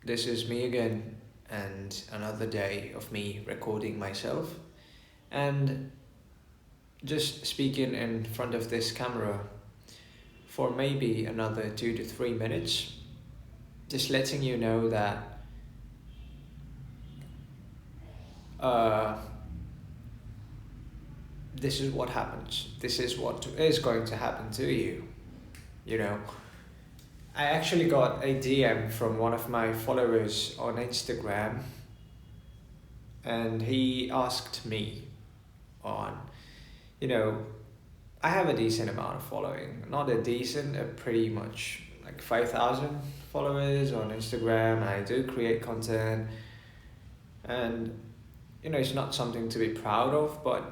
This is me again, and another day of me recording myself and just speaking in front of this camera for maybe another 2 to 3 minutes. Just letting you know that uh, this is what happens. This is what is going to happen to you. You know, I actually got a DM from one of my followers on Instagram, and he asked me on, you know, I have a decent amount of following. Not a decent, a pretty much like 5,000 followers on Instagram. I do create content, and it's not something to be proud of, but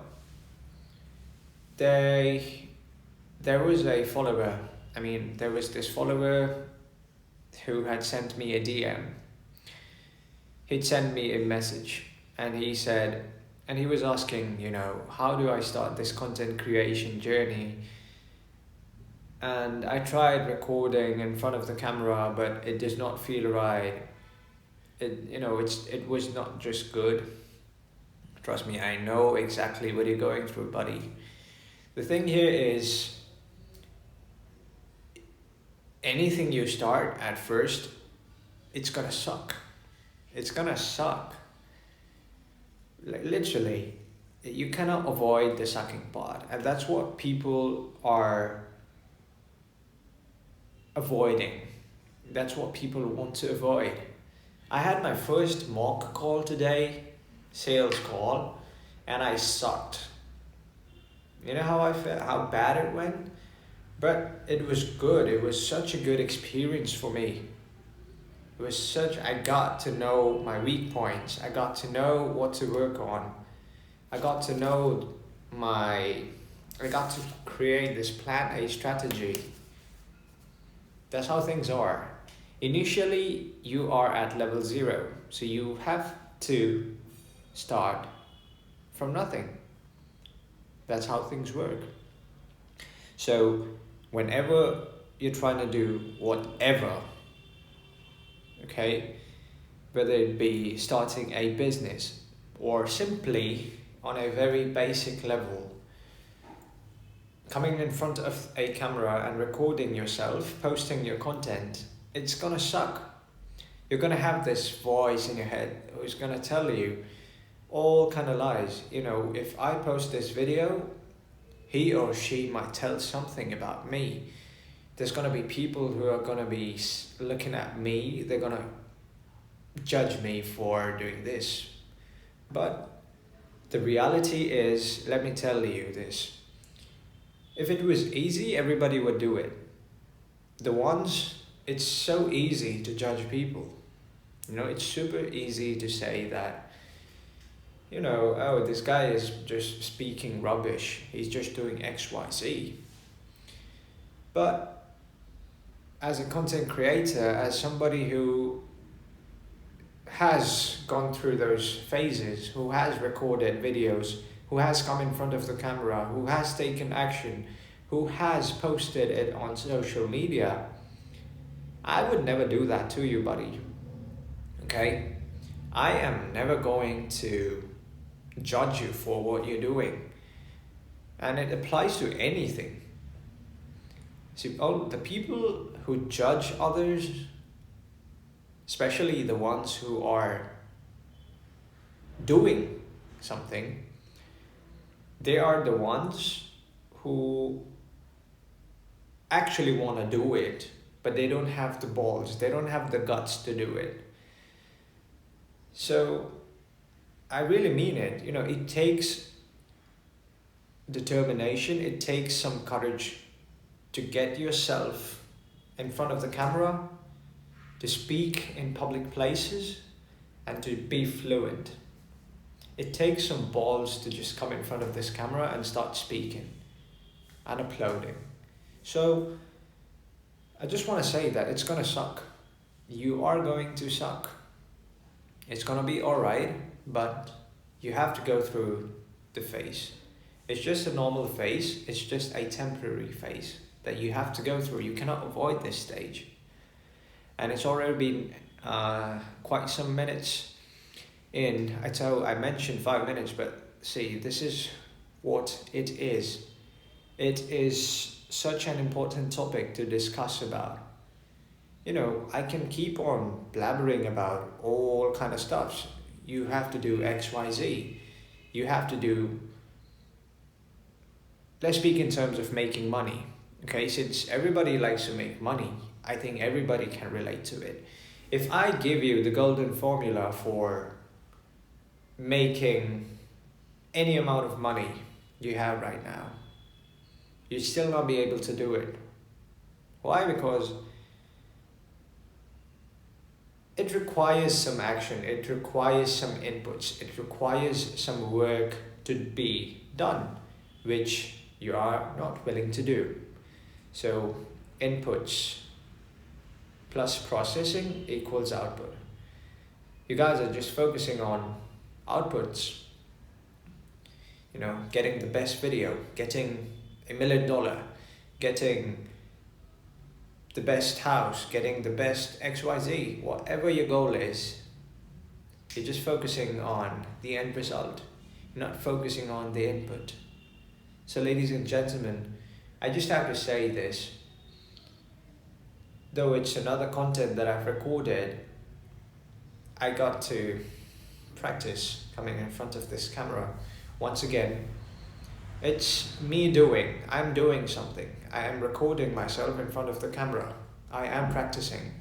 they there was a follower. There was this follower who had sent me a DM. He'd sent me a message, and he was asking, how do I start this content creation journey? And I tried recording in front of the camera, but it does not feel right. It was not just good. Trust me, I know exactly what you're going through, buddy. The thing here is, anything you start at first, it's gonna suck. It's gonna suck. Like, literally, you cannot avoid the sucking part, and that's what people are avoiding. That's what people want to avoid. I had my first mock call today, sales call, and I sucked. You know how I felt, how bad it went? But it was good. It was such a good experience for me. I got to know my weak points. I got to know what to work on. I got to know I got to create this plan, a strategy. That's how things are. Initially, you are at level 0. So you have to start from nothing. That's how things work. So whenever you're trying to do whatever, okay, whether it be starting a business or simply on a very basic level, coming in front of a camera and recording yourself, posting your content, it's gonna suck. You're gonna have this voice in your head who's gonna tell you all kind of lies. If I post this video, he or she might tell something about me. There's gonna be people who are gonna be looking at me. They're gonna judge me for doing this. But the reality is, let me tell you this. If it was easy, everybody would do it. It's so easy to judge people. It's super easy to say that, oh, this guy is just speaking rubbish. He's just doing X, Y, Z. But as a content creator, as somebody who has gone through those phases, who has recorded videos, who has come in front of the camera, who has taken action, who has posted it on social media, I would never do that to you, buddy. Okay? I am never going to judge you for what you're doing. And it applies to anything. See, all the people who judge others, especially the ones who are doing something, they are the ones who actually want to do it, but they don't have the balls, they don't have the guts to do it. So I really mean it. It takes determination, it takes some courage to get yourself in front of the camera, to speak in public places, and to be fluent. It takes some balls to just come in front of this camera and start speaking and uploading. So I just want to say that it's gonna suck. You are going to suck. It's gonna be alright, but you have to go through the phase. It's just a normal phase. It's just a temporary phase that you have to go through. You cannot avoid this stage. And it's already been quite some minutes in. I mentioned 5 minutes, but see, this is what it is. It is such an important topic to discuss about. I can keep on blabbering about all kind of stuff. You have to do X, Y, Z. You have to do, let's speak in terms of making money. Okay, since everybody likes to make money, I think everybody can relate to it. If I give you the golden formula for making any amount of money you have right now, you'd still not be able to do it. Why? Because it requires some action, it requires some inputs, it requires some work to be done, which you are not willing to do. So inputs plus processing equals output. You guys are just focusing on outputs, getting the best video, getting $1 million, getting the best house, getting the best XYZ, whatever your goal is, you're just focusing on the end result. You're not focusing on the input. So ladies and gentlemen, I just have to say this. Though it's another content that I've recorded, I got to practice coming in front of this camera. Once again, it's me I'm doing something. I am recording myself in front of the camera. I am practicing.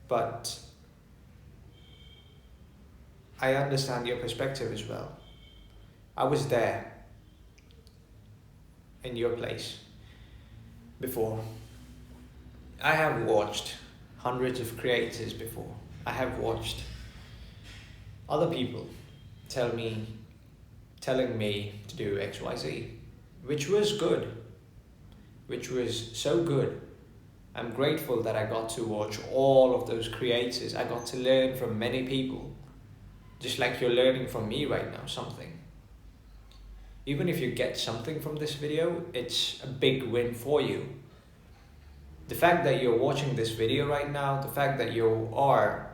But I understand your perspective as well. I was there in your place before. I have watched hundreds of creators before. I have watched other people telling me to do XYZ, which was good, which was so good. I'm grateful that I got to watch all of those creators. I got to learn from many people, just like you're learning from me right now, something. Even if you get something from this video, it's a big win for you. The fact that you're watching this video right now, the fact that you are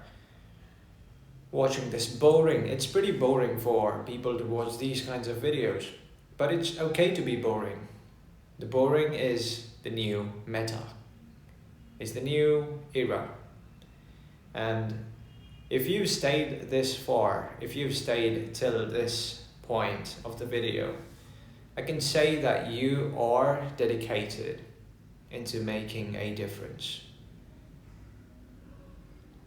watching this it's pretty boring for people to watch these kinds of videos, but it's okay to be boring. The boring is the new meta, it's the new era. And if you've stayed this far, if you've stayed till this point of the video, I can say that you are dedicated into making a difference.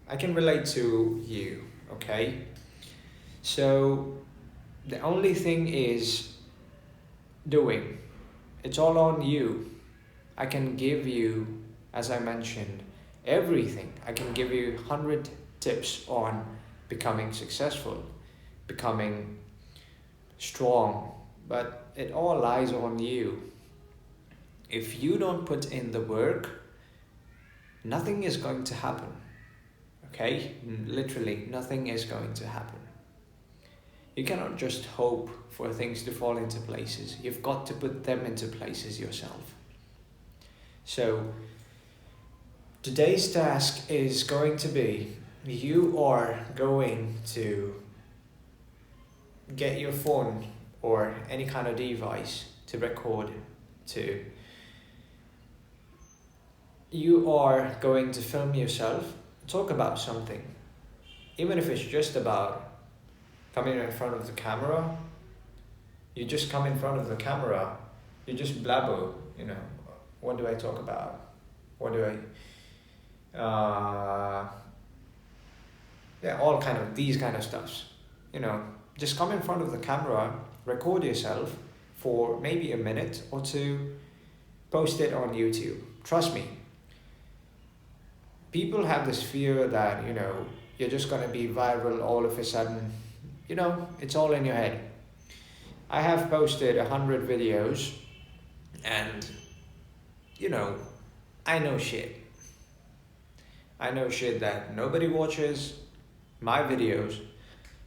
I can relate to you, okay? So the only thing is doing. It's all on you. I can give you, as I mentioned, everything. I can give you 100 tips on becoming successful, becoming strong, but it all lies on you. If you don't put in the work, nothing is going to happen. Okay? Literally, nothing is going to happen. You cannot just hope for things to fall into places. You've got to put them into places yourself. So, today's task is going to be, you are going to get your phone or any kind of device to record to. You are going to film yourself, talk about something, even if it's just about coming in front of the camera. You just come in front of the camera, you just blabber, what do I talk about? What do I, all kind of, these kind of stuffs, just come in front of the camera, record yourself for maybe a minute or two, post it on YouTube. Trust me. People have this fear that, you're just going to be viral all of a sudden. It's all in your head. I have posted 100 videos and, I know shit. I know shit that nobody watches my videos,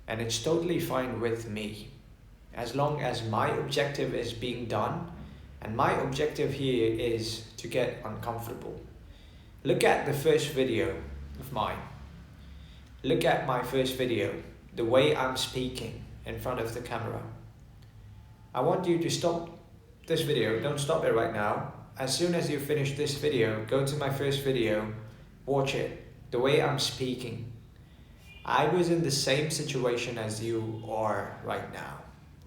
and it's totally fine with me. As long as my objective is being done, and my objective here is to get uncomfortable. Look at the first video. of mine. Look at my first video, the way I'm speaking in front of the camera. I want you to stop this video, don't stop it right now. As soon as you finish this video, go to my first video, watch it, the way I'm speaking. I was in the same situation as you are right now.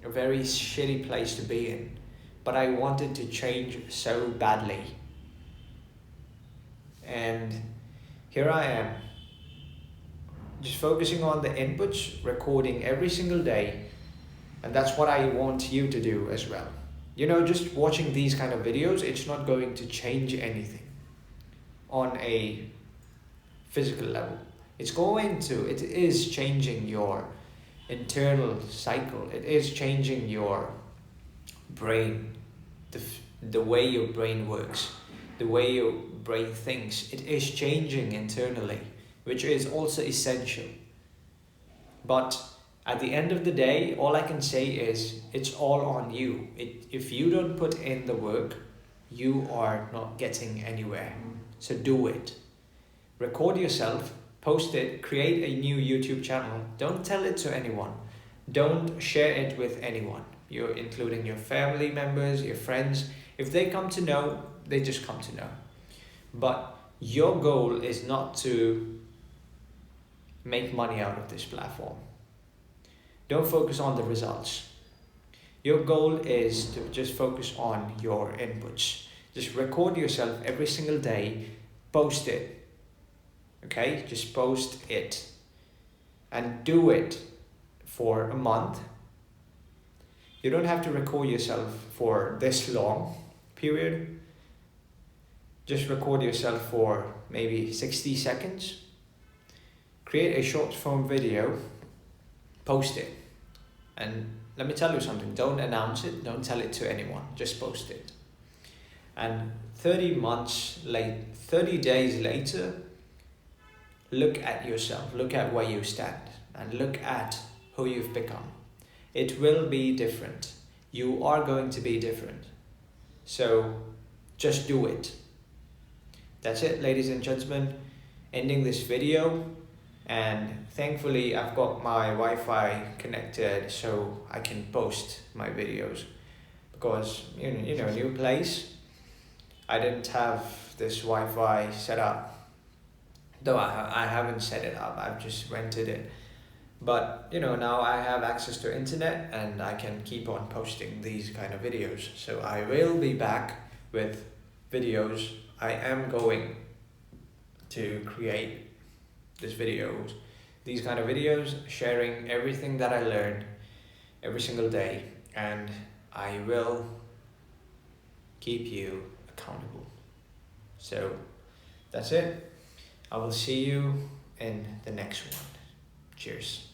A very shitty place to be in, but I wanted to change so badly. And here I am, just focusing on the inputs, recording every single day, and that's what I want you to do as well. You know, just watching these kind of videos, it's not going to change anything on a physical level. It is changing your internal cycle. It is changing your brain, the way your brain works, the way your brain thinks. It is changing internally, which is also essential. But at the end of the day, all I can say is it's all on you. If you don't put in the work, you are not getting anywhere. So do it. Record yourself, post it, create a new YouTube channel. Don't tell it to anyone. Don't share it with anyone. You're including your family members, your friends. If they come to know, they just come to know. But your goal is not to make money out of this platform. Don't focus on the results. Your goal is to just focus on your inputs. Just record yourself every single day, post it. Okay, just post it and do it for a month. You don't have to record yourself for this long period. Just record yourself for maybe 60 seconds. Create a short form video, post it. And let me tell you something, don't announce it, don't tell it to anyone, just post it. And 30 days later, look at yourself, look at where you stand, and look at who you've become. It will be different. You are going to be different. So just do it. That's it, ladies and gentlemen. Ending this video. And thankfully I've got my Wi-Fi connected so I can post my videos. Because, you know, new place, I didn't have this Wi-Fi set up. Though I haven't set it up, I've just rented it. But, you know, now I have access to internet and I can keep on posting these kind of videos. So I will be back with videos. I am going to create these kind of videos, sharing everything that I learned every single day. And I will keep you accountable. So that's it. I will see you in the next one. Cheers.